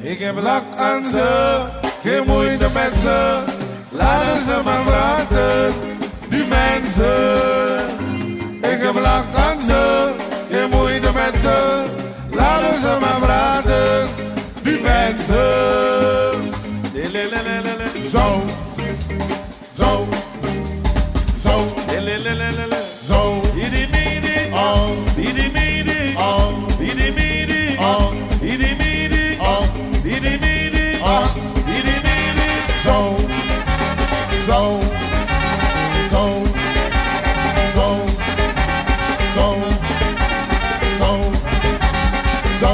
Ik heb lak aan ze, geen moeite met ze. Laten ze maar praten, die mensen. Ik heb lak aan ze, geen moeite met ze. Laten ze maar praten, die mensen. Zo, zo, zo, zo. Idi midi, idi midi, idi midi, idi midi, idi midi, idi midi. Zo, zo, zo, zo, zo, zo, zo, zo,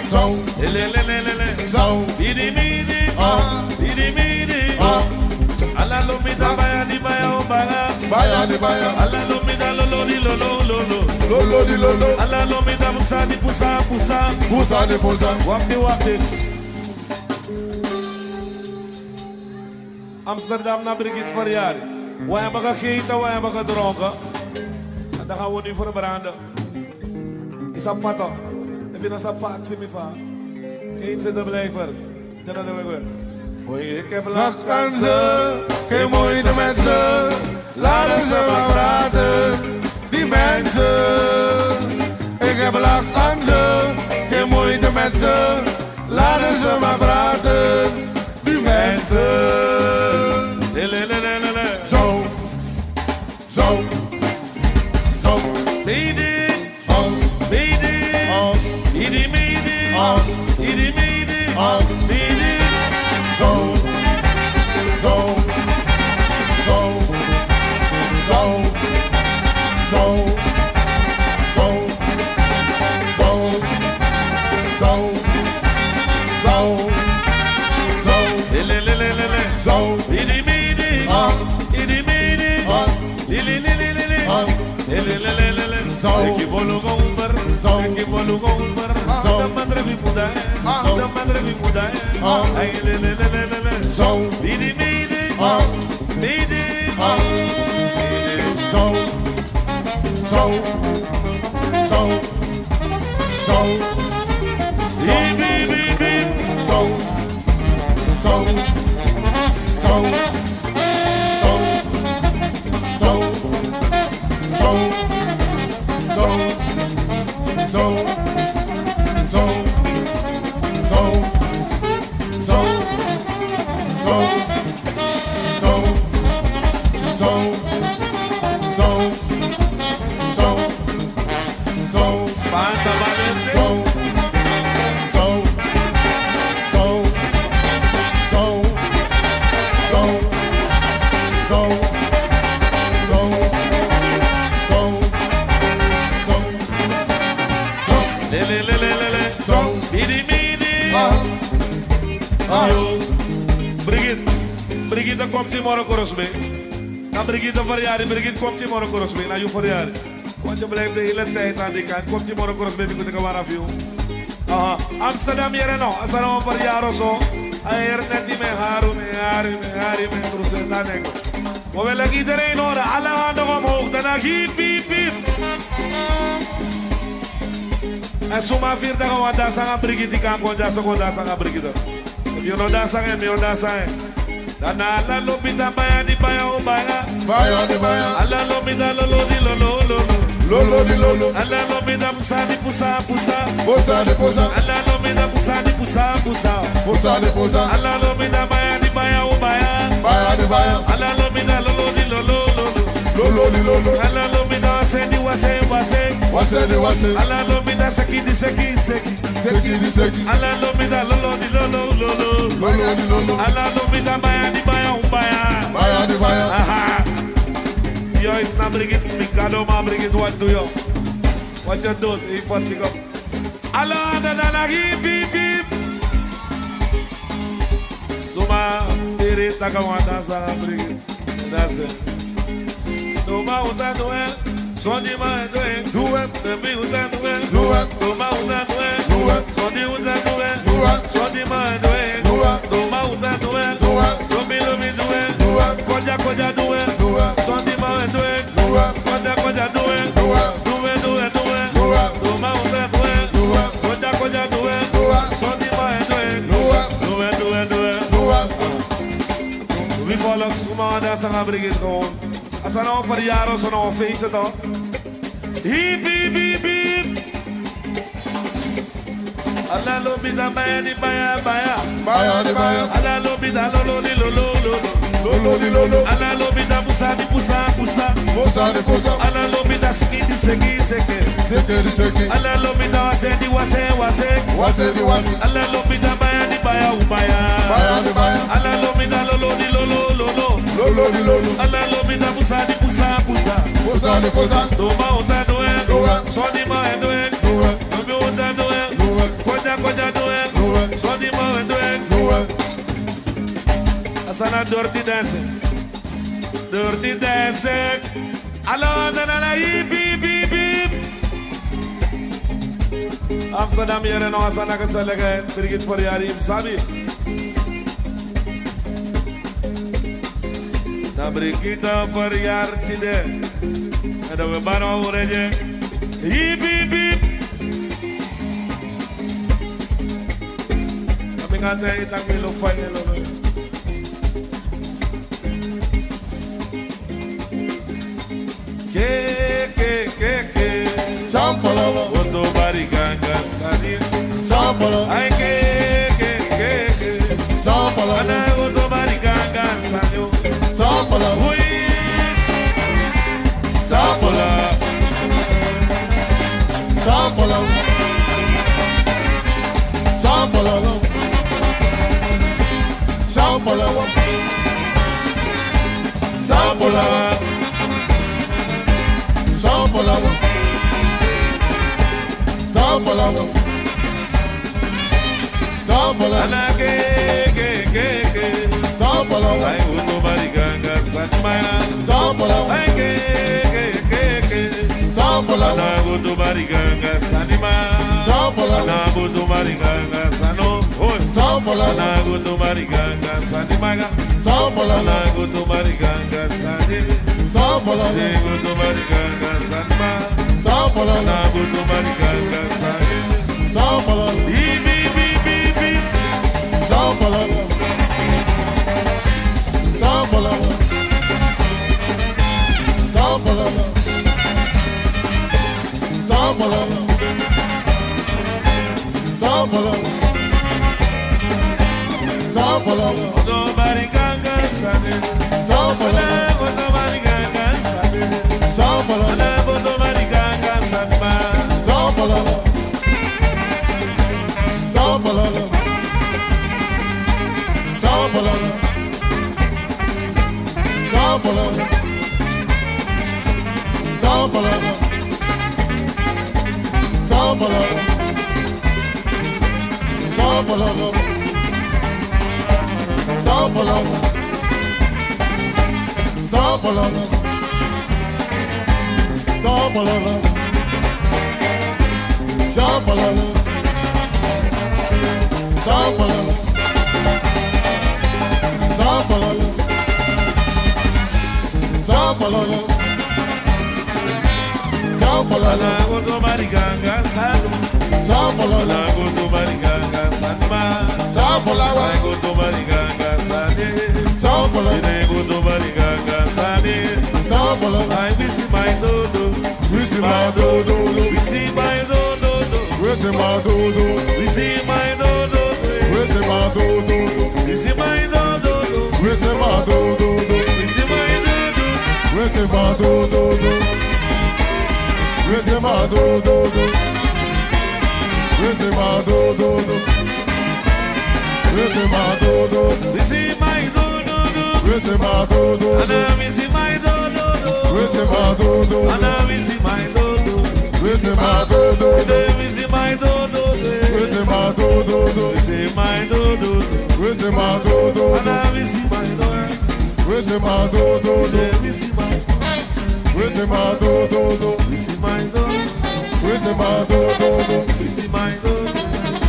zo, zo, idi midi, idi midi. Alla lumida baya di baya obaya, baya di baya. Alla lumida lolo di lolo lolo, lolo di lolo. Alla lumida pusa di pusa pusa, pusa di pusa. Wakti wakti. Amsterdam na Brigitte verjaardag. Wij hebben gegeten, wij hebben gedronken. En dan gaan we nu verbranden. Is dat wat toch? Heb je nog zo'n vaak me van? Geen zin de blijvers. Dan doen we weer. Hoi, ik heb lak aan ze, geen moeite met ze. Laten ze maar praten, die mensen. Ik heb lak aan ze, geen moeite met ze. Laten ze maar praten, die mensen. Zo, zo, zo. Midi, midi, idi midi, idi midi, midi. Zo, zo, zo, zo, zo, zo, zo, zo, zo, zo, zo, idi midi, idi midi, zo, ik bolu gomber, zo, ik bolu gomber, zo, de madre vi muda, de madre vi muda, ay zo, idi midi, midi, zo, zo, zo, zo, midi, zo, zo, zo, zo, zo, zo, zo, zo, zo, zo, zo. Brigitte komt hier morgen korosbe. Na Brigitte verjaardag, Brigitte komt hier morgen korosbe. Na je verjaardag. Want je blijft de hele tijd aan die kant. Komt hier morgen korosbe, ik moet ik waar af jou. Amsterdam hier en nog. Als er nog een jaar of zo. Hij is net niet meer Haru, Brussel, dat denk ik. We willen iedereen horen. Alle handen omhoog. Daarna hiep, hiep, hiep. En zomaar 4 dagen wat daar zijn Brigitte kan gewoon daar zijn Brigitte. Je no daar zijn, je no daar zijn. Dana la lobida baya di baya o baya. Baya di baya. Alla lobida lolo di lolo lolo. Lolo di lolo. Alla lobida pusa di pusa pusa. Pusa di pusa. Alla lobida pusa di pusa pusa. Pusa di pusa. Alla lobida baya di baya o baya. Baya di baya. Alla lobida lolo di lolo lolo. Lolo di lolo. Alla lobida wase di wase wase. Wase di wase. Alla lobida seki di seki seki. Seki di seki. Alla lobida lolo di lolo lolo. Lolo di lolo. Alla lobida baya di baya o baya. Baya di baya. Aha. Yo is na Brigitte, Mikado ma Brigitte, what do you? What you do? You want to go? Alla da hip hip hip. Suma tere takamata sa Brigitte. That's it. No ma uta doel, soni ma doel, doel. Demi uta doel, doel. No ma uta doel, doel. Soni uta doel, doel. Soni ma doel, doel. No ma uta doel, doel. Domi doel, doel. Koja doel, doel. Soni ma doel, doel. Koja doel, doel. Doel. No ma uta doel, doel. Koja dança na brigade gewoon. Als er nou verjaardag is, nou een feestje toch? Hip, hip, hip, hip. Alla lobida baya di baya baya. Baya di baya. Alla lobida lolo di lolo lolo. Lolo di lolo. Alla lobida pusa di pusa pusa. Pusa di pusa. Alla lobida seki di seki seki. Seki di seki. Alla lobida wase di wase wase. Wase di wase. Alla lobida baya di baya ubaya. Baya di baya. Alla lobida lolo di lolo lolo. Lolo di lolo. Alla lobida pusa di pusa pusa. Pusa di pusa. Toma ota doe. Doe. Soni ma doe. Doe. Toma ota doe. Doe. Koja koja doe. Doe. Soni ma doe. Doe. Asana dirty dancing. Dirty dancing. Alla na na na hip hip hip hip. Amsterdam hier en asana gezelligheid. Brigit voor jaren sabi. Na Brigita voor jaren tide. En dan we bano horen. Hip hip hip. Kami ngata itang milo fine lo. Que Champalava. Oto bariganga sani. Champalava. Ay que Champalava. Ana oto bariganga sani. Champalava. Uy. Sapola. Champalava. Champalava. Champalava. Sapola. Champalava. Champalava. Champalava. Ana que Champalava. Ay oto bariganga sani maya. Champalava. Ay que Champalava. Ana oto bariganga sani maya. Champalava. Ana oto bariganga sano. Hoy. Champalava. Ana oto bariganga sani maya. Champalava. Ana oto bariganga sani. Champalava. Ana oto bariganga sani maya. Champalava. Ana oto bariganga sani. Champalava. Hip hip hip hip hip. Champalava. Champalava. Champalava. Champalava. Champalava. Champalava. Oto bariganga sani. Champalava. Ana oto bariganga sani. Champalava. Ana oto bariganga sani maya. Champalava. Champalava. Champalava. Champalava. Champalava. Champalava. Champalava. Champalava. Champalava. Champalava. Champalava. Champalava. Champalava. Champalava. Champalava. Ana oto bariganga sani. Champalava. Ana oto bariganga sani maya. Champalava. Ana oto bariganga sani. Champalava. Ana oto bariganga sani. Champalava. Ay bisi my dodo. Wisi ma do do do. Bisi my dodo. Wisi ma do do. Bisi my dodo. Wisi ma do do do. Bisi my dodo. Wisi ma do do do. Bisi my dodo. Wisi ma do do do. Wisi ma do do do. Wisi ma do do do. Wisi ma do do do. Bisi my dodo. Wisi ma do do do. Ana bisi my dodo. Wisi ma do do do. Ana bisi my dodo. Wisi ma do do do. Bisi my dodo. Wisi ma do do do. Bisi my dodo. Wisi ma do do do. Ana bisi my dodo. Wisi ma do do do. Bisi my Wisi ma do do do. Bisi my dodo. Wisi ma do do do. Bisi my dodo.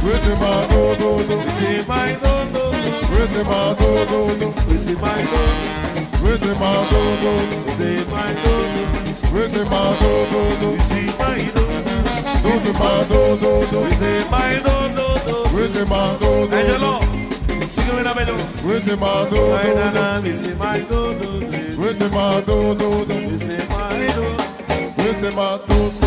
Wisi ma do do do. Bisi my dodo. Wisi ma do do do. Bisi my dodo. Wisi ma do do do. Bisi my dodo. Wisi ma do do do. Bisi my dodo. Wisi ma do do do. Bisi my dodo. Wisi ma do do do. Angelo, sing belo, vem na belo. Wese ma do Ai, do na, do. na, me se mai do, do, do. Wese ma do do do. Me se mai do. Wese ma do do.